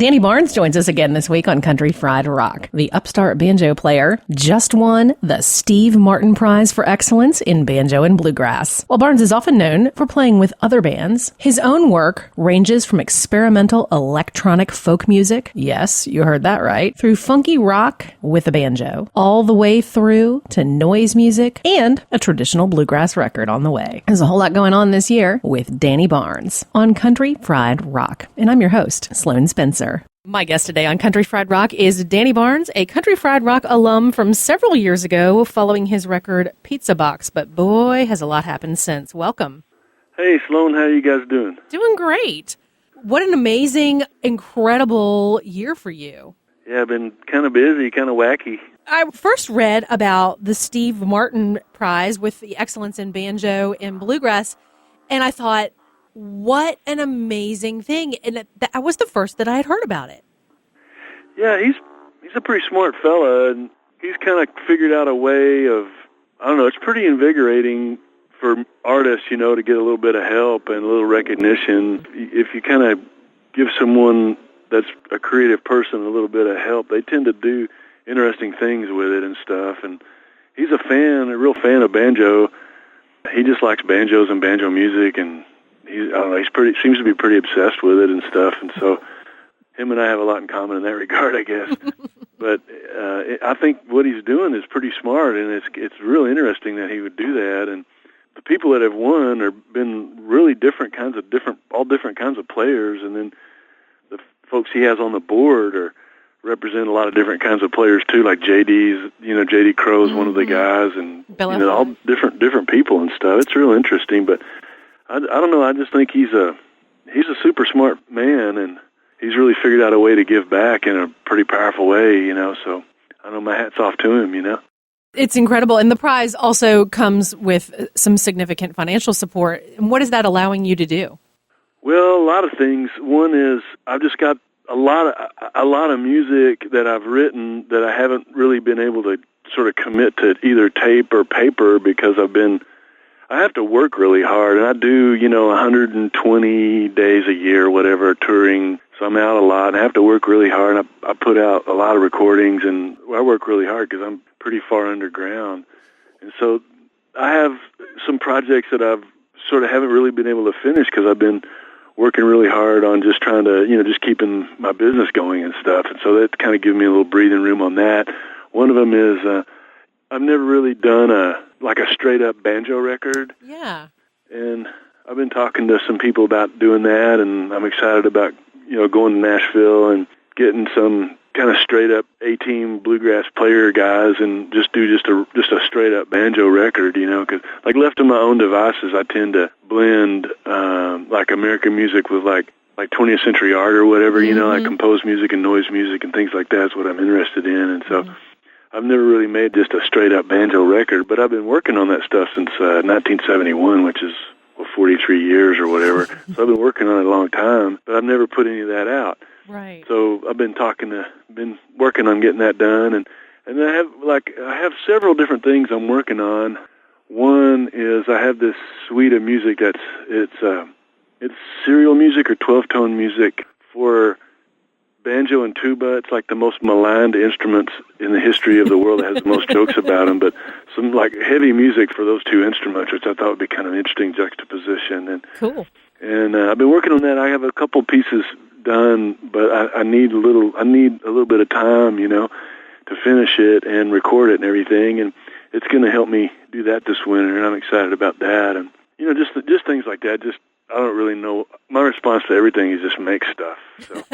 Danny Barnes joins us again this week on Country Fried Rock. The upstart banjo player just won the Steve Martin Prize for Excellence in Banjo and Bluegrass. While Barnes is often known for playing with other bands, his own work ranges from experimental electronic folk music, yes, you heard that right, through funky rock with a banjo, all the way through to noise music and a traditional bluegrass record on the way. There's a whole lot going on this year with Danny Barnes on Country Fried Rock. And I'm your host, Sloan Spencer. My guest today on Country Fried Rock is Danny Barnes, a Country Fried Rock alum from several years ago following his record Pizza Box. But boy, has a lot happened since. Welcome. Hey, Sloan, how you guys doing? Doing great. What an amazing, incredible year for you. Yeah, I've been kind of busy, kind of wacky. I first read about the Steve Martin Prize with the Excellence in Banjo and Bluegrass, and I thought, what an amazing thing. And that was the first that I had heard about it. Yeah, he's a pretty smart fella, and he's kind of figured out a way of, I don't know, it's pretty invigorating for artists, you know, to get a little bit of help and a little recognition. If you kind of give someone that's a creative person a little bit of help, they tend to do interesting things with it and stuff. And he's a real fan of banjo. He just likes banjos and banjo music, and seems to be pretty obsessed with it and stuff, and so him and I have a lot in common in that regard, I guess. But I think what he's doing is pretty smart, and it's really interesting that he would do that. And the people that have won have been really different kinds of players, and then the folks he has on the board represent a lot of different kinds of players too, like J.D. Crow's one of the guys, and all different people and stuff. It's real interesting, but I don't know. I just think he's a super smart man, and he's really figured out a way to give back in a pretty powerful way, you know. So I know my hat's off to him, you know. It's incredible, and the prize also comes with some significant financial support. And what is that allowing you to do? Well, a lot of things. One is I've just got a lot of music that I've written that I haven't really been able to sort of commit to either tape or paper because I have to work really hard, and I do, 120 days a year, whatever, touring, so I'm out a lot, and I have to work really hard, and I put out a lot of recordings, and I work really hard because I'm pretty far underground, and so I have some projects that I've sort of haven't really been able to finish because I've been working really hard on just trying to, just keeping my business going and stuff, and so that kind of gives me a little breathing room on that. One of them is I've never really done a straight-up banjo record. Yeah. And I've been talking to some people about doing that, and I'm excited about, going to Nashville and getting some kind of straight-up A-team bluegrass player guys and just do just a straight-up banjo record, because like left to my own devices, I tend to blend like American music with like 20th century art or whatever, like composed music and noise music and things like that is what I'm interested in, and so I've never really made just a straight-up banjo record, but I've been working on that stuff since 1971, which is 43 years or whatever. So I've been working on it a long time, but I've never put any of that out. Right. So I've been working on getting that done, and I have several different things I'm working on. One is I have this suite of music it's serial music or 12-tone music for banjo and tuba. It's like the most maligned instruments in the history of the world. It has the most jokes about them, but some like heavy music for those two instruments, which I thought would be kind of an interesting juxtaposition. And cool. And I've been working on that. I have a couple pieces done, but I need a little bit of time, to finish it and record it and everything. And it's going to help me do that this winter, and I'm excited about that. And just things like that. I don't really know. My response to everything is just make stuff. So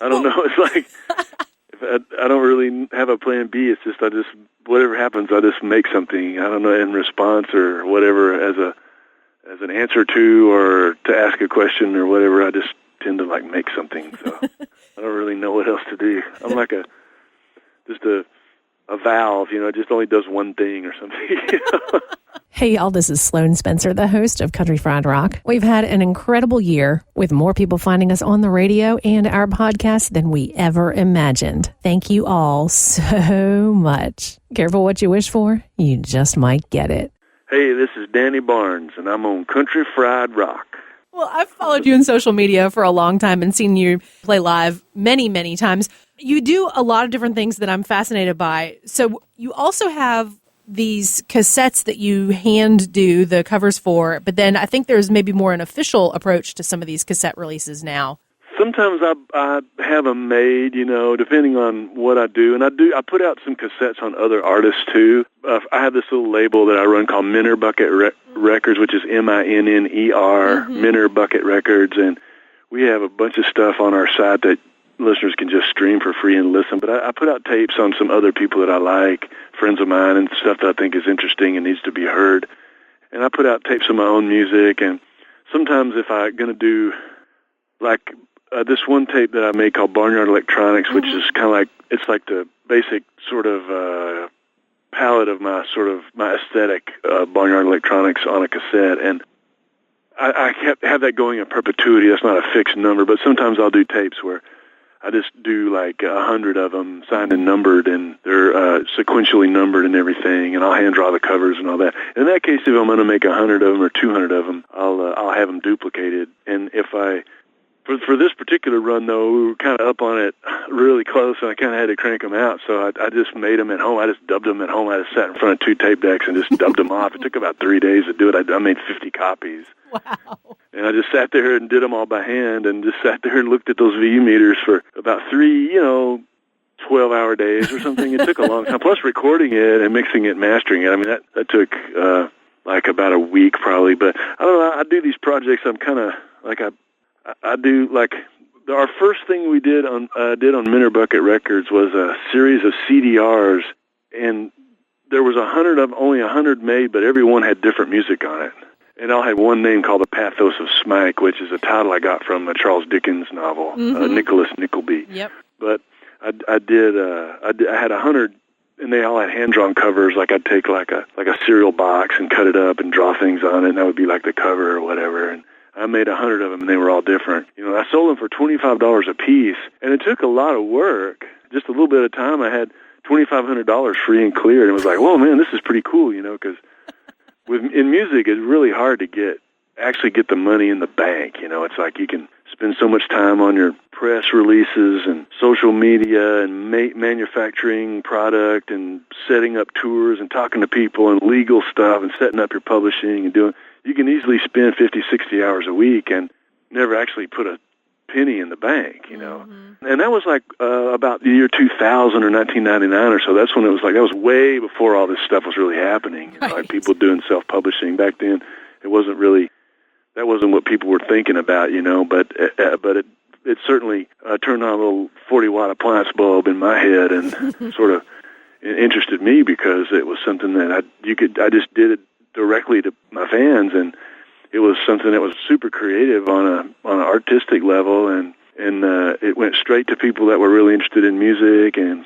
I don't know. It's like if I don't really have a plan B. It's just whatever happens, I just make something. I don't know, in response or whatever as an answer to or to ask a question or whatever. I just tend to make something. So I don't really know what else to do. I'm like a valve. It just only does one thing or something. Hey, y'all, this is Sloan Spencer, the host of Country Fried Rock. We've had an incredible year with more people finding us on the radio and our podcast than we ever imagined. Thank you all so much. Careful what you wish for. You just might get it. Hey, this is Danny Barnes, and I'm on Country Fried Rock. Well, I've followed you on social media for a long time and seen you play live many, many times. You do a lot of different things that I'm fascinated by. So you also have these cassettes that you hand do the covers for, but then I think there's maybe more an official approach to some of these cassette releases now. Sometimes I have them made, depending on what I do. And I put out some cassettes on other artists, too. I have this little label that I run called Minner Bucket Records, which is MINNER, Minner Bucket Records. And we have a bunch of stuff on our site that listeners can just stream for free and listen. But I put out tapes on some other people that I like, friends of mine, and stuff that I think is interesting and needs to be heard. And I put out tapes of my own music. And sometimes if I'm going to do, like, this one tape that I made called Barnyard Electronics, which is kind of like, it's like the basic sort of palette of my aesthetic, Barnyard Electronics on a cassette. And I have that going in perpetuity. That's not a fixed number, but sometimes I'll do tapes where I just do like 100 of them signed and numbered, and they're sequentially numbered and everything, and I'll hand draw the covers and all that. In that case, if I'm going to make 100 of them or 200 of them, I'll have them duplicated. And for this particular run, though, we were kind of up on it really close, and I kind of had to crank them out, so I just made them at home. I just dubbed them at home. I just sat in front of 2 tape decks and just dubbed them off. It took about 3 days to do it. I made 50 copies. Wow. And I just sat there and did them all by hand and just sat there and looked at those VU meters for about 3, 12-hour days or something. It took a long time. Plus recording it and mixing it and mastering it. I mean, that took like about a week probably. But I don't know. I do these projects. I'm kind of like I do like our first thing we did on Minner Bucket Records was a series of CDRs, and there was only 100 made, but every one had different music on it. And I had one name called The Pathos of Smike, which is a title I got from a Charles Dickens novel, Nicholas Nickleby. Yep. But I had 100, and they all had hand-drawn covers. Like I'd take like a cereal box and cut it up and draw things on it, and that would be like the cover or whatever. And I made 100 of them, and they were all different. I sold them for $25 a piece, and it took a lot of work. Just a little bit of time, I had $2,500 free and clear, and it was like, whoa, man, this is pretty cool, because in music, it's really hard to actually get the money in the bank. It's like you can spend so much time on your press releases and social media and manufacturing product and setting up tours and talking to people and legal stuff and setting up your publishing and doing. You can easily spend 50, 60 hours a week and never actually put a penny in the bank, And that was like about the year 2000 or 1999 or so. That's when it was like, that was way before all this stuff was really happening. Right. Like people doing self-publishing. Back then, that wasn't what people were thinking about, but it certainly turned on a little 40-watt appliance bulb in my head and sort of interested me because it was something that I just did it directly to my fans, and it was something that was super creative on an artistic level, and it went straight to people that were really interested in music, and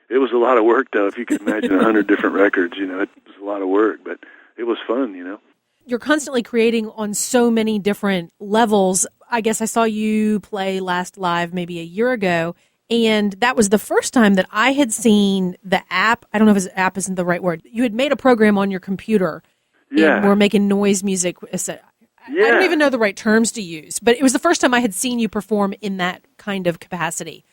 it was a lot of work, though. If you could imagine 100 different records, it was a lot of work, but it was fun, You're constantly creating on so many different levels. I guess I saw you play last live maybe a year ago, and that was the first time that I had seen the app. I don't know if app isn't the right word. You had made a program on your computer. Yeah. And we're making noise music. I don't even know the right terms to use, but it was the first time I had seen you perform in that kind of capacity.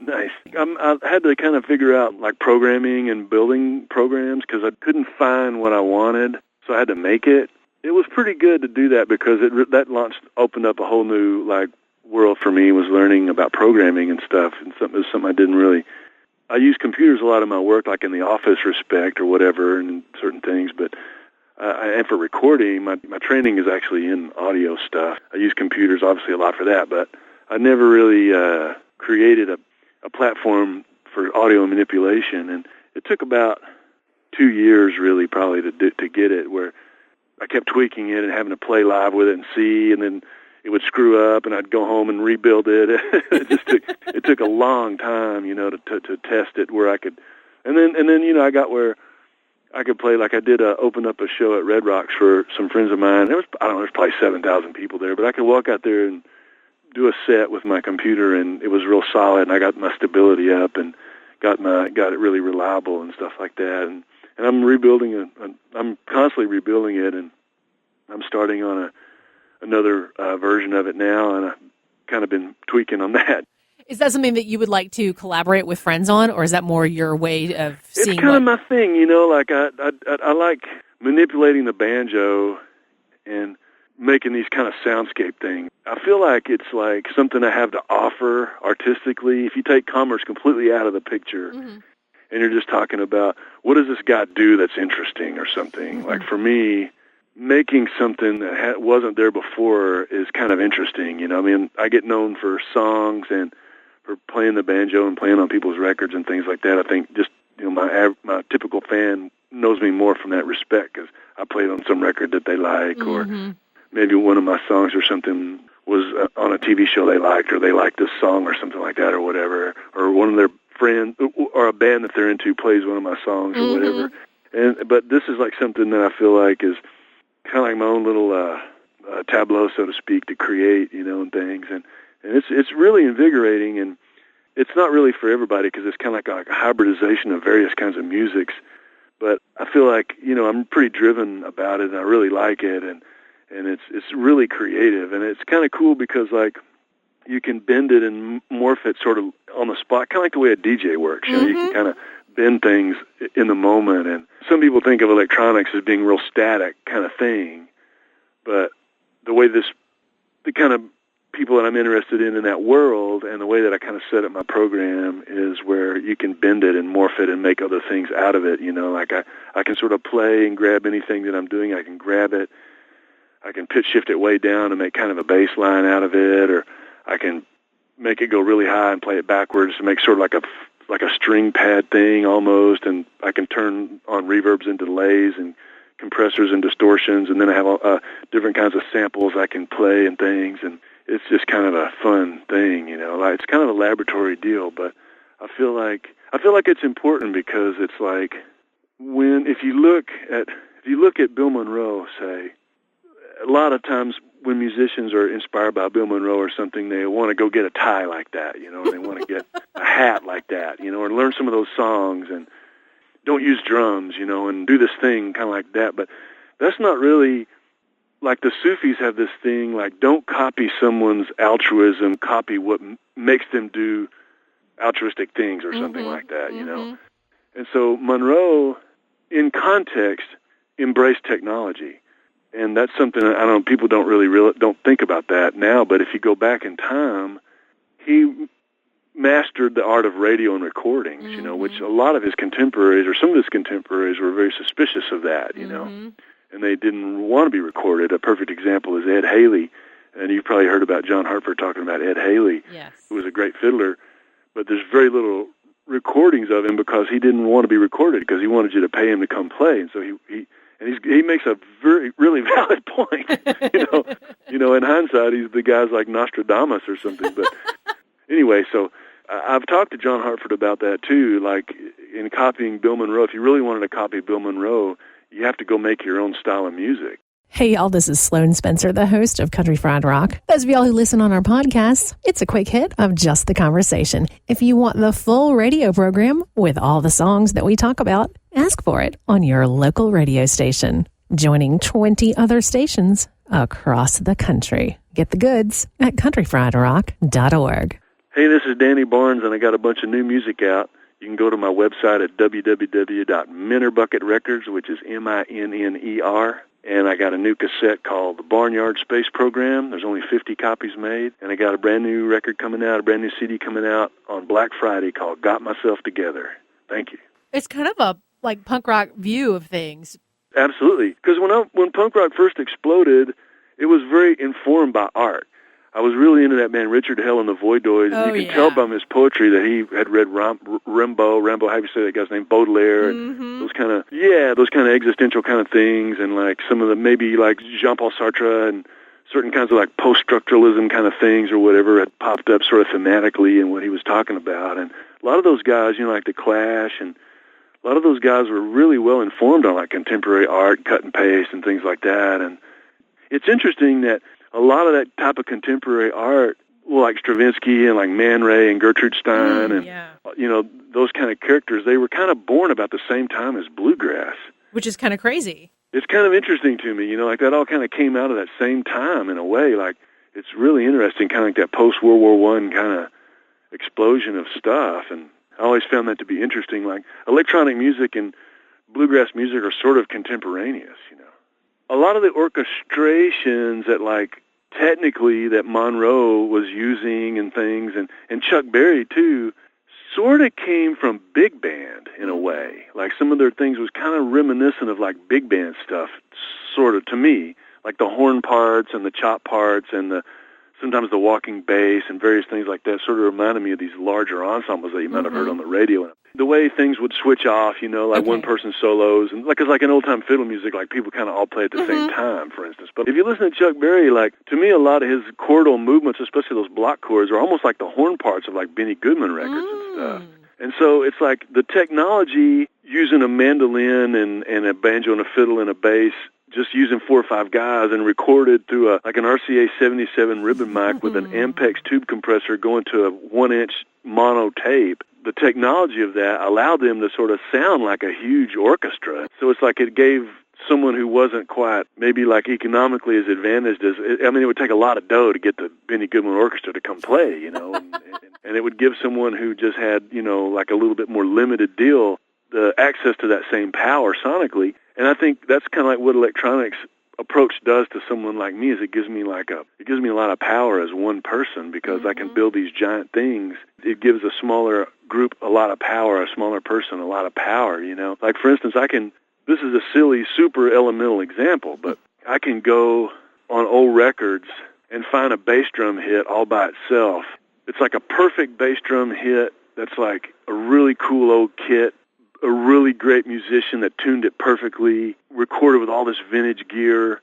Nice. I had to kind of figure out like programming and building programs because I couldn't find what I wanted, so I had to make it. It was pretty good to do that because that opened up a whole new like world for me. Was learning about programming and stuff, and something I didn't really. I use computers a lot in my work, like in the office respect or whatever, and certain things, but. And for recording, my training is actually in audio stuff. I use computers obviously a lot for that, but I never really created a platform for audio manipulation, and it took about 2 years really probably to get it where I kept tweaking it and having to play live with it and see, and then it would screw up, and I'd go home and rebuild it. It took a long time, to test it where I could, and then I got where I could play, like I did open up a show at Red Rocks for some friends of mine. There's probably 7,000 people there, but I could walk out there and do a set with my computer, and it was real solid, and I got my stability up and got it really reliable and stuff like that. And I'm rebuilding I'm constantly rebuilding it, and I'm starting on another version of it now, and I've kind of been tweaking on that. Is that something that you would like to collaborate with friends on, or is that more your way of seeing? It's kind of my thing, like I like manipulating the banjo and making these kind of soundscape things. I feel like it's like something I have to offer artistically. If you take commerce completely out of the picture, and you're just talking about what does this guy do that's interesting or something. Like for me, making something that wasn't there before is kind of interesting. I mean, I get known for songs and for playing the banjo and playing on people's records and things like that. I think just my typical fan knows me more from that respect because I played on some record that they like, or maybe one of my songs or something was on a TV show they liked, or they liked this song or something like that, or whatever, or one of their friends or a band that they're into plays one of my songs or whatever. But this is like something that I feel like is kind of like my own little tableau, so to speak, to create, and things. And it's really invigorating, and it's not really for everybody because it's kind of like a hybridization of various kinds of musics. But I feel like, I'm pretty driven about it, and I really like it, and it's really creative, and it's kind of cool because, like, you can bend it and morph it sort of on the spot, kind of like the way a DJ works. You can kind of bend things in the moment, and some people think of electronics as being real static kind of thing, but the way the kind of people that I'm interested in that world and the way that I kind of set up my program is where you can bend it and morph it and make other things out of it. Like I can sort of play and grab anything that I'm doing. I can grab it. I can pitch shift it way down and make kind of a bass line out of it, or I can make it go really high and play it backwards to make sort of like a string pad thing almost, and I can turn on reverbs and delays and compressors and distortions, and then I have different kinds of samples I can play and things, and it's just kind of a fun thing, Like it's kind of a laboratory deal, but I feel like it's important because it's like if you look at Bill Monroe, say, a lot of times when musicians are inspired by Bill Monroe or something, they want to go get a tie like that, or they want to get a hat like that, or learn some of those songs and don't use drums, and do this thing kind of like that. But that's not really, like the Sufis have this thing, like don't copy someone's altruism, copy what makes them do altruistic things or something like that, And so Monroe, in context, embraced technology. And that's something people don't think about that now, but if you go back in time, he mastered the art of radio and recordings, which a lot of his contemporaries, or some of his contemporaries, were very suspicious of that, and they didn't want to be recorded. A perfect example is Ed Haley, and you've probably heard about John Hartford talking about Ed Haley, who was a great fiddler, but there's very little recordings of him because he didn't want to be recorded because he wanted you to pay him to come play, and so he makes a really valid point. In hindsight, he's the guy's like Nostradamus or something. But anyway, so I've talked to John Hartford about that too. Like in copying Bill Monroe, if you really wanted to copy Bill Monroe, you have to go make your own style of music. Hey, y'all, this is Sloan Spencer, the host of Country Fried Rock. Those of y'all who listen on our podcasts, it's a quick hit of Just the Conversation. If you want the full radio program with all the songs that we talk about, ask for it on your local radio station, joining 20 other stations across the country. Get the goods at countryfriedrock.org. Hey, this is Danny Barnes, and I got a bunch of new music out. You can go to my website at www.Minner Records, which is MINNER. And I got a new cassette called The Barnyard Space Program. There's only 50 copies made. And I got a brand new record coming out, a brand new CD coming out on Black Friday called Got Myself Together. Thank you. It's kind of a punk rock view of things. Absolutely. Because when punk rock first exploded, it was very informed by art. I was really into that man Richard Hell and the Voidoids, and you can tell by his poetry that he had read Rimbaud, how do you say that guy's name, Baudelaire, and those kind of existential kind of things, and like some of the maybe like Jean-Paul Sartre and certain kinds of like post-structuralism kind of things or whatever had popped up sort of thematically in what he was talking about. And a lot of those guys, like The Clash, and a lot of those guys were really well informed on like contemporary art, cut and paste, and things like that. And it's interesting that a lot of that type of contemporary art, like Stravinsky and like Man Ray and Gertrude Stein and, those kind of characters, they were kind of born about the same time as bluegrass. Which is kind of crazy. it's kind of interesting to me, like that all kind of came out of that same time in a way. Like, it's really interesting, kind of like that post-World War I kind of explosion of stuff. And I always found that to be interesting. Like, electronic music and bluegrass music are sort of contemporaneous, A lot of the orchestrations that, like, technically that Monroe was using and things, and Chuck Berry, too, sort of came from big band in a way. Like, some of their things was kind of reminiscent of, like, big band stuff, sort of, to me. Like the horn parts and the chop parts and sometimes the walking bass and various things like that sort of reminded me of these larger ensembles that you might have heard on the radio. The way things would switch off, like one person solos, and like it's like an old-time fiddle music, like people kind of all play at the same time, for instance. But if you listen to Chuck Berry, like, to me, a lot of his chordal movements, especially those block chords, are almost like the horn parts of like Benny Goodman records and stuff. And so it's like the technology using a mandolin and a banjo and a fiddle and a bass, just using 4 or 5 guys and recorded through an RCA 77 ribbon mic with an Ampex tube compressor going to a 1-inch mono tape. The technology of that allowed them to sort of sound like a huge orchestra. So it's like it gave someone who wasn't quite maybe like economically as advantaged as, it would take a lot of dough to get the Benny Goodman Orchestra to come play, and it would give someone who just had, like a little bit more limited deal, the access to that same power sonically. And I think that's kind of like what electronics approach does to someone like me, is it gives me a lot of power as one person, because I can build these giant things. It gives a smaller group a lot of power, a smaller person a lot of power, Like, for instance, this is a silly, super elemental example, but I can go on old records and find a bass drum hit all by itself. It's like a perfect bass drum hit that's like a really cool old kit, a really great musician that tuned it perfectly, recorded with all this vintage gear,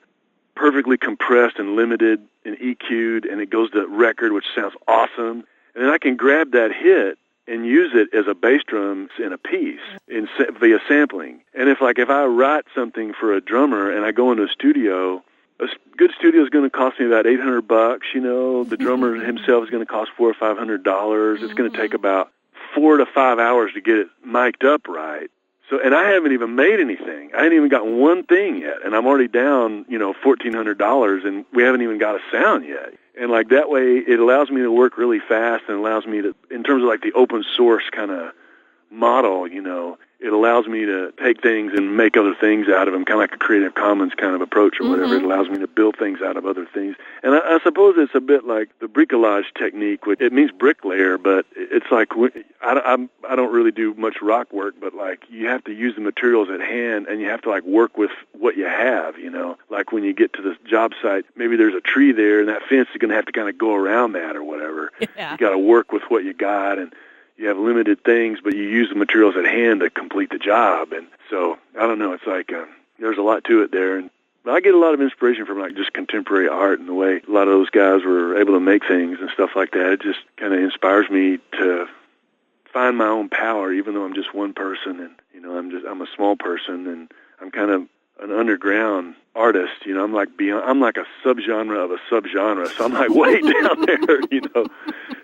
perfectly compressed and limited and EQ'd, and it goes to record, which sounds awesome. And then I can grab that hit and use it as a bass drum in a piece via sampling. And if I write something for a drummer and I go into a studio, a good studio is going to cost me about $800. The drummer himself is going to cost $400 or $500. It's going to take about 4 to 5 hours to get it mic'd up right. So, and I haven't even made anything. I haven't even got one thing yet, and I'm already down, $1,400, and we haven't even got a sound yet. And like that way, it allows me to work really fast, and allows me to, in terms of like the open source kind of model, it allows me to take things and make other things out of them, kind of like a Creative Commons kind of approach or whatever. It allows me to build things out of other things. And I suppose it's a bit like the bricolage technique, which it means bricklayer, but it's like, I don't really do much rock work, but like you have to use the materials at hand, and you have to like work with what you have, Like when you get to the job site, maybe there's a tree there, and that fence is going to have to kind of go around that or whatever. Yeah. You got to work with what you got, and you have limited things, but you use the materials at hand to complete the job. And so, I don't know, it's like there's a lot to it there. And I get a lot of inspiration from like just contemporary art and the way a lot of those guys were able to make things and stuff like that. It just kind of inspires me to find my own power, even though I'm just one person, and I'm a small person, and I'm kind of an underground artist. I'm like a subgenre of a subgenre, so I'm like way down there,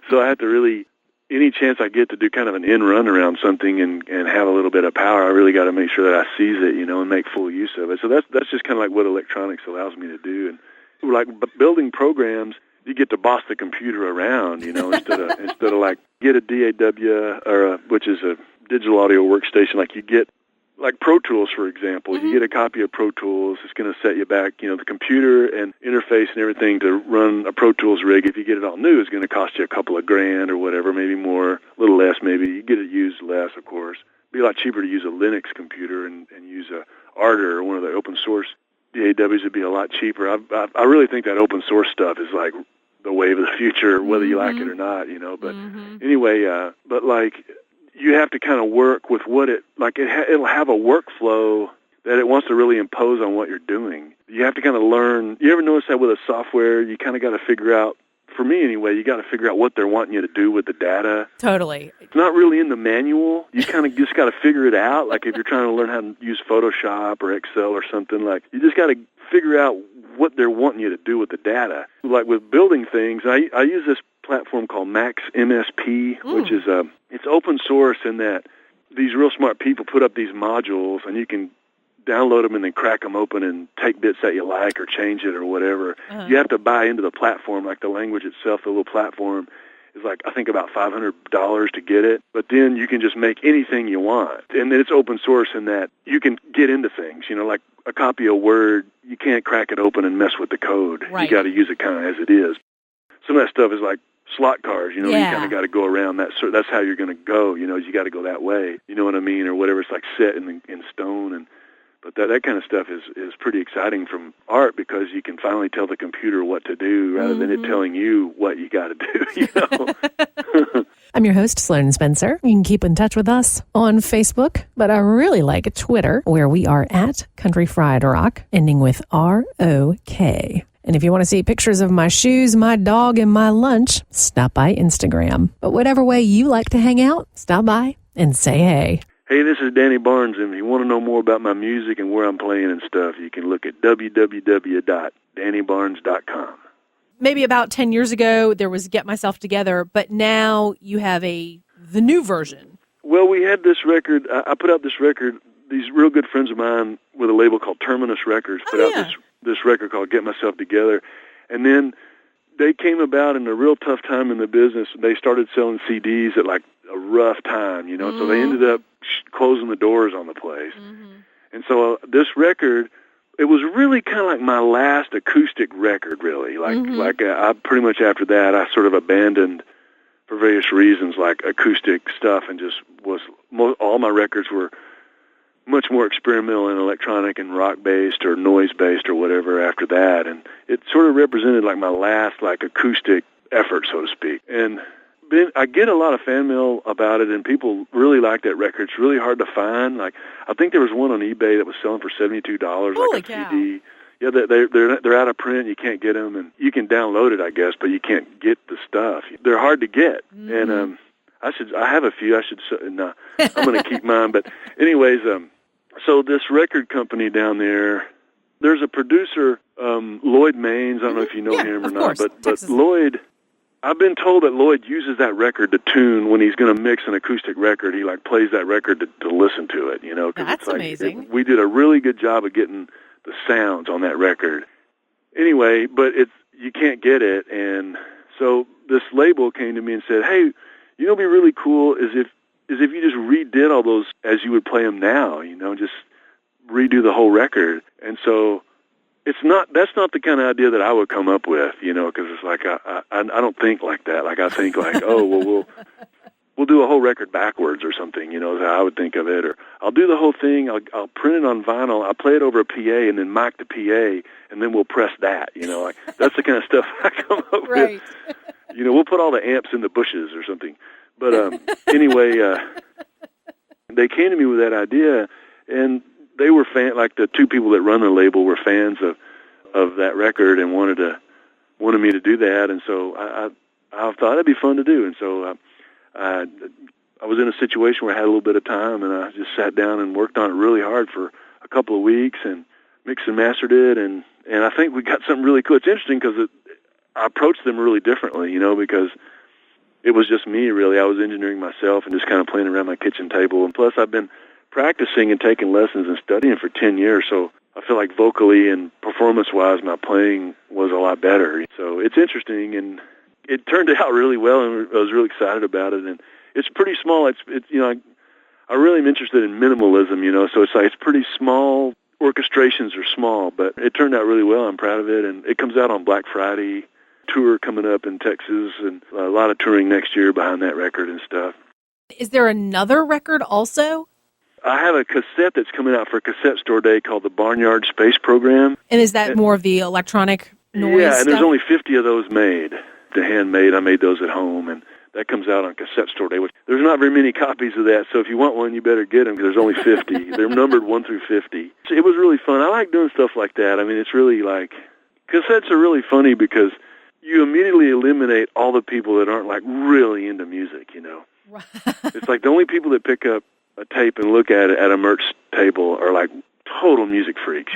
So I have to really, any chance I get to do kind of an end run around something and have a little bit of power, I really got to make sure that I seize it, and make full use of it. So that's just kind of like what electronics allows me to do. And like building programs, you get to boss the computer around, instead of like get a DAW which is a digital audio workstation. Like you get like Pro Tools, for example. You get a copy of Pro Tools. It's going to set you back, the computer and interface and everything to run a Pro Tools rig. If you get it all new, it's going to cost you a couple of $grand or whatever, maybe more, a little less maybe. You get it used less, of course. It'd be a lot cheaper to use a Linux computer and use a Ardour or one of the open source DAWs. Would be a lot cheaper. I really think that open source stuff is like the wave of the future, whether you like it or not, But anyway, but like, you have to kind of work with what it'll have a workflow that it wants to really impose on what you're doing. You have to kind of learn. You ever notice that with a software, you kind of got to figure out, for me anyway, you got to figure out what they're wanting you to do with the data. Totally. It's not really in the manual. You kind of just got to figure it out. Like if you're trying to learn how to use Photoshop or Excel or something, like you just got to figure out what they're wanting you to do with the data. Like with building things, I use this platform called Max MSP, which is it's open source in that these real smart people put up these modules, and you can download them and then crack them open and take bits that you like or change it or whatever. You have to buy into the platform, like the language itself, the little platform is like, I think about $500 to get it. But then you can just make anything you want. And then it's open source in that you can get into things, like a copy of Word, you can't crack it open and mess with the code. Right. You got to use it kind of as it is. Some of that stuff is like slot cars, you kind of got to go around that. So that's how you're going to go, you got to go that way. You know what I mean? Or whatever. It's like set in stone. But that kind of stuff is pretty exciting from art because you can finally tell the computer what to do rather than it telling you what you got to do, I'm your host, Sloan Spencer. You can keep in touch with us on Facebook, but I really like Twitter, where we are at Country Fried Rock, ending with R-O-K. And if you want to see pictures of my shoes, my dog, and my lunch, stop by Instagram. But whatever way you like to hang out, stop by and say hey. Hey, this is Danny Barnes, and if you want to know more about my music and where I'm playing and stuff, you can look at www.dannybarnes.com. Maybe about 10 years ago, there was Get Myself Together, but now you have the new version. Well, we had this record. I put out this record. These real good friends of mine with a label called Terminus Records put out this record called Get Myself Together. And then they came about in a real tough time in the business. They started selling CDs at like a rough time, so they ended up closing the doors on the place. And so this record, it was really kind of like my last acoustic record, really. Like I pretty much after that, I sort of abandoned for various reasons, like acoustic stuff, and just all my records were much more experimental and electronic and rock-based or noise-based or whatever after that. And it sort of represented like my last like acoustic effort, so to speak. And I get a lot of fan mail about it, and people really like that record. It's really hard to find. Like, I think there was one on eBay that was selling for $72, like a CD. Yeah, they're out of print. You can't get them, and you can download it, I guess, but you can't get the stuff. They're hard to get, and I have a few. I'm going to keep mine. But anyways, so this record company down there, there's a producer, Lloyd Maines. I don't know if you know him or not, but Lloyd. I've been told that Lloyd uses that record to tune when he's going to mix an acoustic record. He like plays that record to listen to it, Cause that's it's like, amazing. We did a really good job of getting the sounds on that record. Anyway, but you can't get it, and so this label came to me and said, "Hey, it'd be really cool is if you just redid all those as you would play them now, just redo the whole record." And so that's not the kind of idea that I would come up with, because it's like I don't think like that. Like I think like, oh, well, we'll do a whole record backwards or something, is how I would think of it. Or I'll do the whole thing. I'll print it on vinyl. I'll play it over a PA and then mic the PA, and then we'll press that. Like that's the kind of stuff I come up with. We'll put all the amps in the bushes or something. But anyway, they came to me with that idea, and they were like the two people that run the label were fans of that record and wanted me to do that, and so I thought it'd be fun to do, and so I was in a situation where I had a little bit of time, and I just sat down and worked on it really hard for a couple of weeks and mixed and mastered it, and I think we got something really cool. It's interesting because I approached them really differently, because it was just me really. I was engineering myself and just kind of playing around my kitchen table, and plus I've been practicing and taking lessons and studying for 10 years, so I feel like vocally and performance-wise, my playing was a lot better. So it's interesting, and it turned out really well, and I was really excited about it. And it's pretty small. It's I really am interested in minimalism, so it's like it's pretty small. Orchestrations are small, but it turned out really well. I'm proud of it, and it comes out on Black Friday. Tour coming up in Texas, and a lot of touring next year behind that record and stuff. Is there another record also? I have a cassette that's coming out for Cassette Store Day called the Barnyard Space Program. And is that more of the electronic noise Yeah, and stuff? there's only 50 of those made. The handmade, I made those at home, and that comes out on Cassette Store Day. There's not very many copies of that, so if you want one, you better get them, because there's only 50. They're numbered 1 through 50. So it was really fun. I like doing stuff like that. I mean, it's really like, cassettes are really funny because you immediately eliminate all the people that aren't like really into music, Right. It's like the only people that pick up a tape and look at it at a merch table are like total music freaks,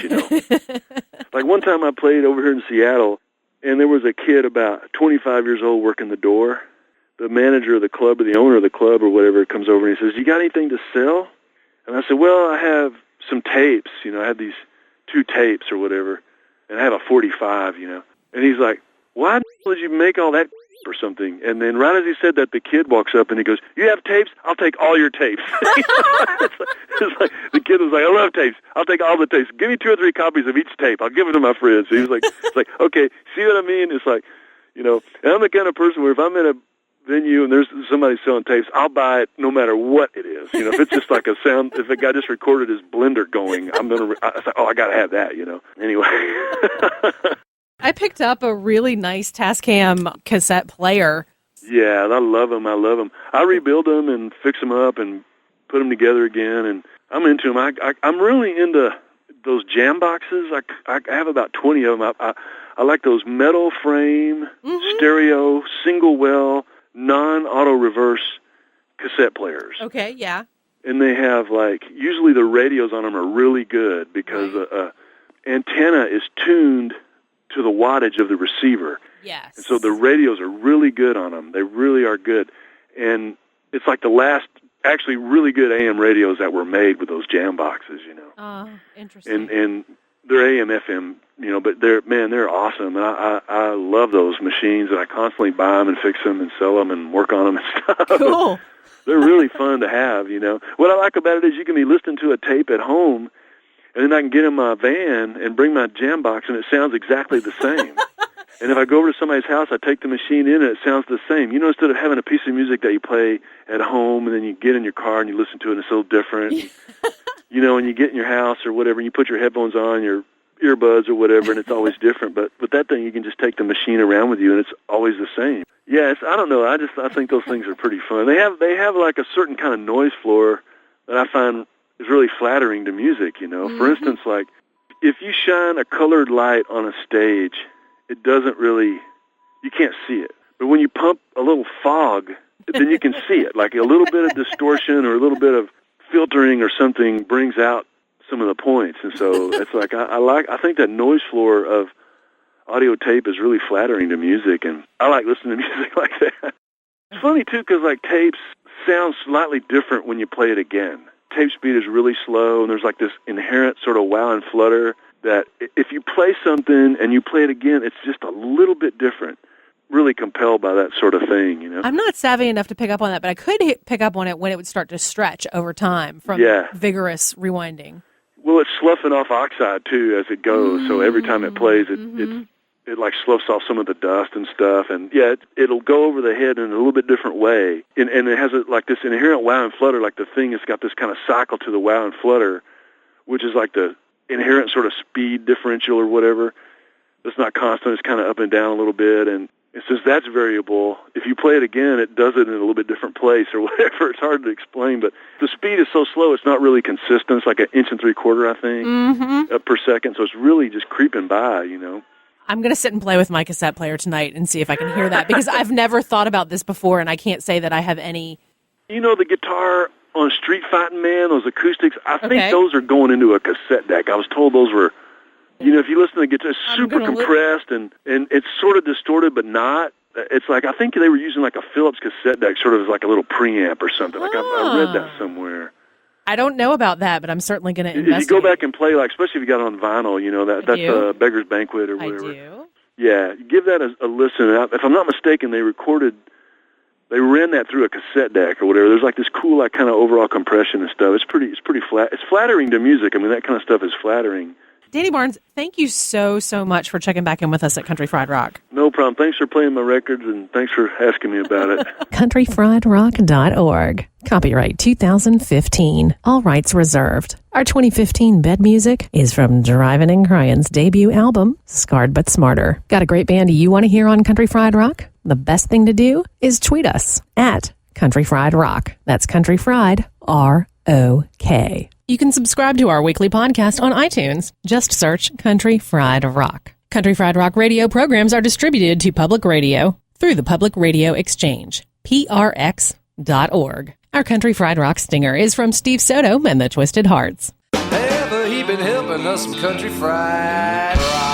Like one time I played over here in Seattle, and there was a kid about 25 years old working the door. The manager of the club or the owner of the club or whatever comes over and he says, "You got anything to sell?" And I said, "Well, I have some tapes. I had these 2 tapes or whatever, and I have a 45, And he's like, why did you make all that or something? And then right as he said that, the kid walks up and he goes, you have tapes? I'll take all your tapes. It's like the kid was like, I love tapes. I'll take all the tapes. Give me 2 or 3 copies of each tape. I'll give them to my friends. So he was like, it's like, okay, see what I mean? It's like, and I'm the kind of person where if I'm in a venue and there's somebody selling tapes, I'll buy it no matter what it is. If it's just like a sound, if a guy just recorded his blender going, I was like, I got to have that, Anyway. I picked up a really nice Tascam cassette player. Yeah, I love them. I rebuild them and fix them up and put them together again, and I'm into them. I'm really into those jam boxes. I have about 20 of them. I like those metal frame, stereo, single well, non-auto reverse cassette players. Okay, yeah. And they have, usually the radios on them are really good because antenna is tuned to the wattage of the receiver. Yes. And so the radios are really good on them. They really are good. And it's like the last actually really good AM radios that were made with those jam boxes, Interesting. And they're AM, FM, but they're awesome. And I love those machines, and I constantly buy them and fix them and sell them and work on them and stuff. Cool. They're really fun to have, What I like about it is you can be listening to a tape at home, and then I can get in my van and bring my jam box, and it sounds exactly the same. And if I go over to somebody's house, I take the machine in, and it sounds the same. Instead of having a piece of music that you play at home, and then you get in your car and you listen to it, and it's a little different. And you get in your house or whatever, and you put your headphones on, your earbuds or whatever, and it's always different. But with that thing, you can just take the machine around with you, and it's always the same. Yes, I don't know. I think those things are pretty fun. They have like a certain kind of noise floor that I find is really flattering to music, For instance, like if you shine a colored light on a stage, it doesn't really, you can't see it. But when you pump a little fog, then you can see it. Like a little bit of distortion or a little bit of filtering or something brings out some of the points. And so it's like, I think that noise floor of audio tape is really flattering to music, and I like listening to music like that. It's funny, too, because like tapes sound slightly different when you play it again. Tape speed is really slow, and there's like this inherent sort of wow and flutter that if you play something and you play it again, it's just a little bit different. Really compelled by that sort of thing, I'm not savvy enough to pick up on that, but I could pick up on it when it would start to stretch over time from vigorous rewinding. Well, it's sloughing off oxide, too, as it goes. So every time it plays, it like sloughs off some of the dust and stuff. And, it'll go over the head in a little bit different way. And it has like this inherent wow and flutter, like the thing has got this kind of cycle to the wow and flutter, which is like the inherent sort of speed differential or whatever. It's not constant. It's kind of up and down a little bit. And since that's variable, if you play it again, it does it in a little bit different place or whatever. It's hard to explain, but the speed is so slow, it's not really consistent. It's like 1 3/4 inches, I think, per second. So it's really just creeping by, I'm going to sit and play with my cassette player tonight and see if I can hear that, because I've never thought about this before, and I can't say that I have any. The guitar on Street Fighting Man, those acoustics, I think those are going into a cassette deck. I was told those were, if you listen to the guitar, it's super compressed and it's sort of distorted, but not. It's like, I think they were using like a Philips cassette deck, sort of as like a little preamp or something. Like I read that somewhere. I don't know about that, but I'm certainly going to investigate. If you go back and play, like, especially if you got it on vinyl, that's Beggar's Banquet or whatever. I do. Yeah, give that a listen. If I'm not mistaken, they ran that through a cassette deck or whatever. There's like this cool, like, kind of overall compression and stuff. It's pretty flat. It's flattering to music. I mean, that kind of stuff is flattering. Danny Barnes, thank you so much for checking back in with us at Country Fried Rock. No problem. Thanks for playing my records, and thanks for asking me about it. CountryFriedRock.org. Copyright 2015. All rights reserved. Our 2015 bed music is from Drivin' and Cryin's debut album, Scarred But Smarter. Got a great band you want to hear on Country Fried Rock? The best thing to do is tweet us at Country Fried Rock. That's Country Fried, ROK. You can subscribe to our weekly podcast on iTunes. Just search Country Fried Rock. Country Fried Rock radio programs are distributed to public radio through the Public Radio Exchange, prx.org. Our Country Fried Rock stinger is from Steve Soto and the Twisted Hearts. Ever he been helping us some Country Fried Rock.